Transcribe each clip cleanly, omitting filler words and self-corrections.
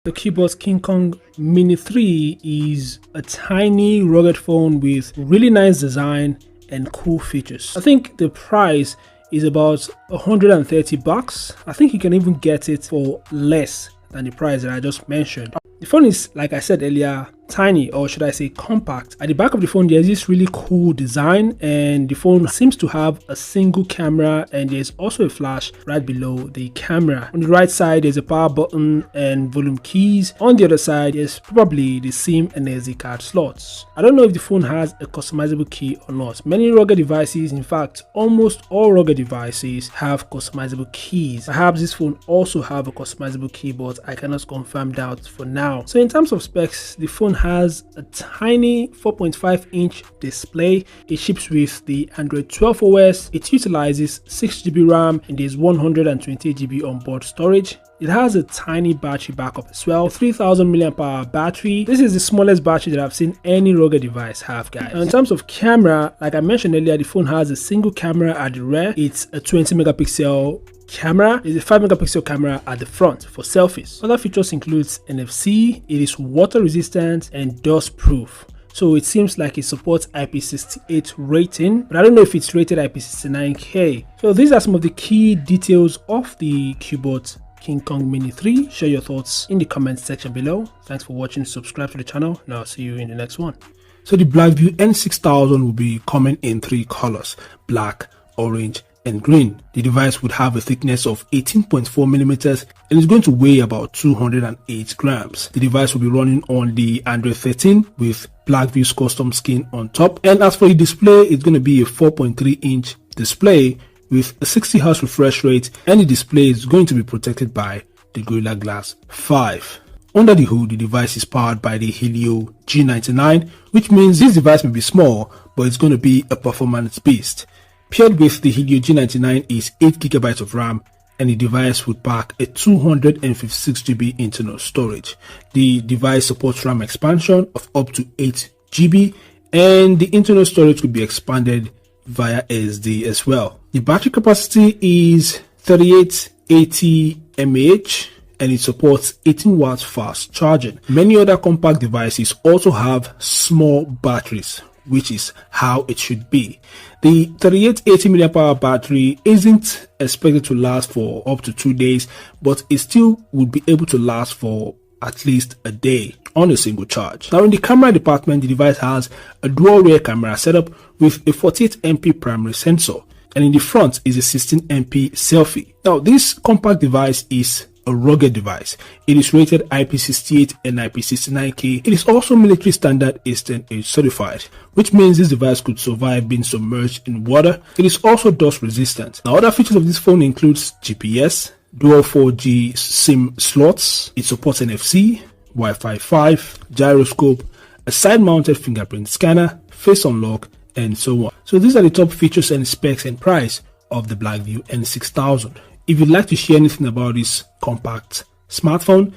The keyboard's King Kong Mini 3 is a tiny rugged phone with really nice design and cool features. I think the price is about 130 bucks. I think you can even get it for less than the price that I just mentioned. The phone is, like I said earlier, tiny, or should I say compact. At the back of the phone there's this really cool design, and the phone seems to have a single camera, and there's also a flash right below the camera. On the right side there's a power button and volume keys. On the other side there's probably the SIM and SD card slots. I don't know if the phone has a customizable key or not. Many rugged devices, in fact almost all rugged devices, have customizable keys. Perhaps this phone also have a customizable key, but I cannot confirm that for now. So in terms of specs, the phone has a tiny 4.5-inch display. It ships with the Android 12 OS. It utilizes 6GB RAM and there's 128GB onboard storage. It has a tiny battery backup as well, 3000 mAh battery. This is the smallest battery that I've seen any rugged device have, guys. And in terms of camera, like I mentioned earlier, the phone has a single camera at the rear. It's a 20 megapixel camera. There's a 5 megapixel camera at the front for selfies. Other features includes NFC. It is water resistant and dust proof. So it seems like it supports IP68 rating, but I don't know if it's rated IP69K. So these are some of the key details of the keyboard King Kong Mini 3. Share your thoughts in the comment section below. Thanks for watching. Subscribe to the channel, and I'll see you in the next one. So the Blackview N6000 will be coming in 3 colors: black, orange, and green. The device would have a thickness of 18.4 millimeters and is going to weigh about 208 grams. The device will be running on the Android 13 with Blackview's custom skin on top. And as for the display, it's going to be a 4.3-inch display with a 60Hz refresh rate, and the display is going to be protected by the Gorilla Glass 5. Under the hood, the device is powered by the Helio G99, which means this device may be small, but it's going to be a performance beast. Paired with the Helio G99 is 8GB of RAM, and the device would pack a 256GB internal storage. The device supports RAM expansion of up to 8GB, and the internal storage could be expanded via SD as well. The battery capacity is 3880 mAh, and it supports 18 watts fast charging. Many other compact devices also have small batteries, which is how it should be. The 3880 mAh battery isn't expected to last for up to 2 days, but it still would be able to last for at least a day on a single charge. Now in the camera department, the device has a dual rear camera setup with a 48MP primary sensor, and in the front is a 16MP selfie. Now this compact device is a rugged device. It is rated IP68 and IP69K. It is also military standard A10H certified, which means this device could survive being submerged in water. It is also dust resistant. Now other features of this phone includes GPS, dual 4G SIM slots. It supports NFC, Wi-Fi 5, gyroscope, a side-mounted fingerprint scanner, face unlock, and so on. So these are the top features and specs and price of the Blackview N6000. If you'd like to share anything about this compact smartphone,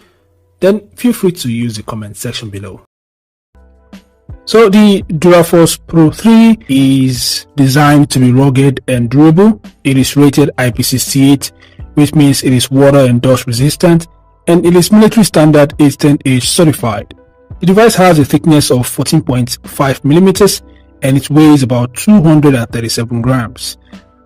then feel free to use the comment section below. So the Duraforce Pro 3 is designed to be rugged and durable. It is rated IP68, which means it is water and dust resistant, and it is military standard A10H certified. The device has a thickness of 14.5 millimeters and it weighs about 237 grams.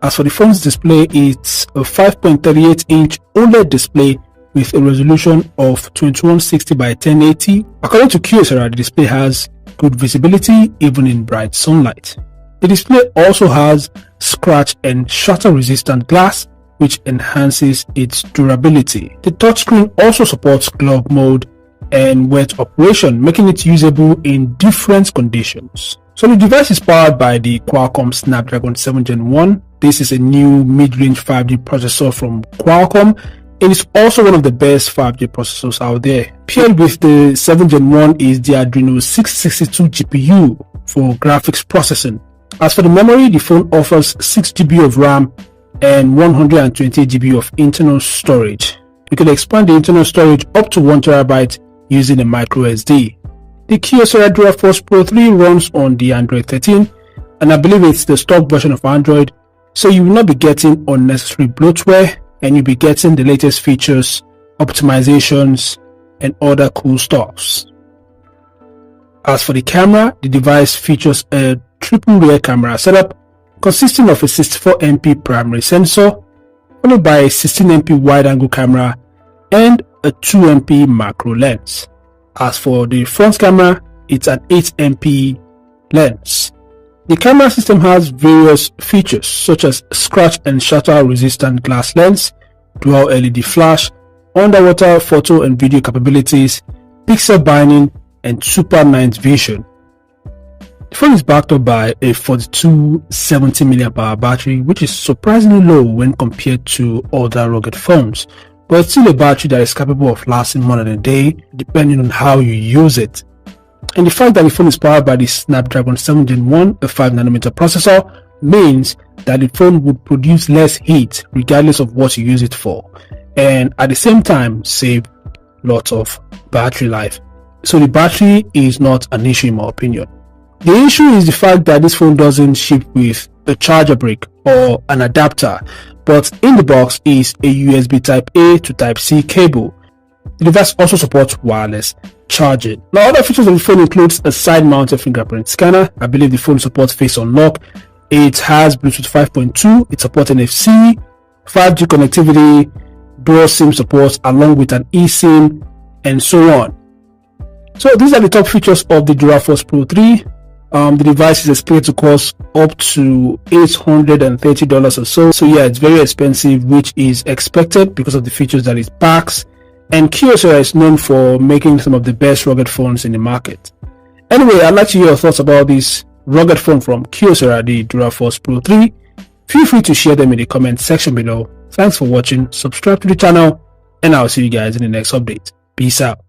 As for the phone's display, it's a 5.38-inch OLED display with a resolution of 2160 by 1080. According to QSR, the display has good visibility even in bright sunlight. The display also has scratch and shatter resistant glass, which enhances its durability. The touchscreen also supports glove mode and wet operation, making it usable in different conditions. So the device is powered by the Qualcomm Snapdragon 7 Gen 1. This is a new mid-range 5G processor from Qualcomm. It is also one of the best 5G processors out there. Paired with the 7 Gen 1 is the Adreno 662 GPU for graphics processing. As for the memory, the phone offers 6GB of RAM and 128GB of internal storage. You can expand the internal storage up to 1TB using a micro SD. The QSR Duraforce Pro 3 runs on the Android 13, and I believe it's the stock version of Android, so you will not be getting unnecessary bloatware, and you'll be getting the latest features, optimizations, and other cool stuffs. As for the camera, the device features a triple rear camera setup consisting of a 64MP primary sensor, followed by a 16MP wide-angle camera and a 2MP macro lens. As for the front camera, it's an 8MP lens. The camera system has various features such as scratch and shatter resistant glass lens, dual LED flash, underwater photo and video capabilities, pixel binding, and super night vision. The phone is backed up by a 4270 mAh battery, which is surprisingly low when compared to other rugged phones, but it's still a battery that is capable of lasting more than a day depending on how you use it. And the fact that the phone is powered by the Snapdragon 7 Gen 1, a 5nm processor, means that the phone would produce less heat regardless of what you use it for, and at the same time save lots of battery life. So the battery is not an issue in my opinion. The issue is the fact that this phone doesn't ship with a charger brick or an adapter, but in the box is a USB Type A to Type C cable. The device also supports wireless charging. Now, other features of the phone includes a side-mounted fingerprint scanner. I believe the phone supports face unlock. It has Bluetooth 5.2. It supports NFC, 5G connectivity, dual SIM support, along with an eSIM, and so on. So these are the top features of the Duraforce Pro 3. The device is expected to cost up to $830 or so. So yeah, it's very expensive, which is expected because of the features that it packs. And Kyocera is known for making some of the best rugged phones in the market. Anyway, I'd like to hear your thoughts about this rugged phone from Kyocera, the Duraforce Pro 3. Feel free to share them in the comment section below. Thanks for watching, subscribe to the channel, and I'll see you guys in the next update. Peace out.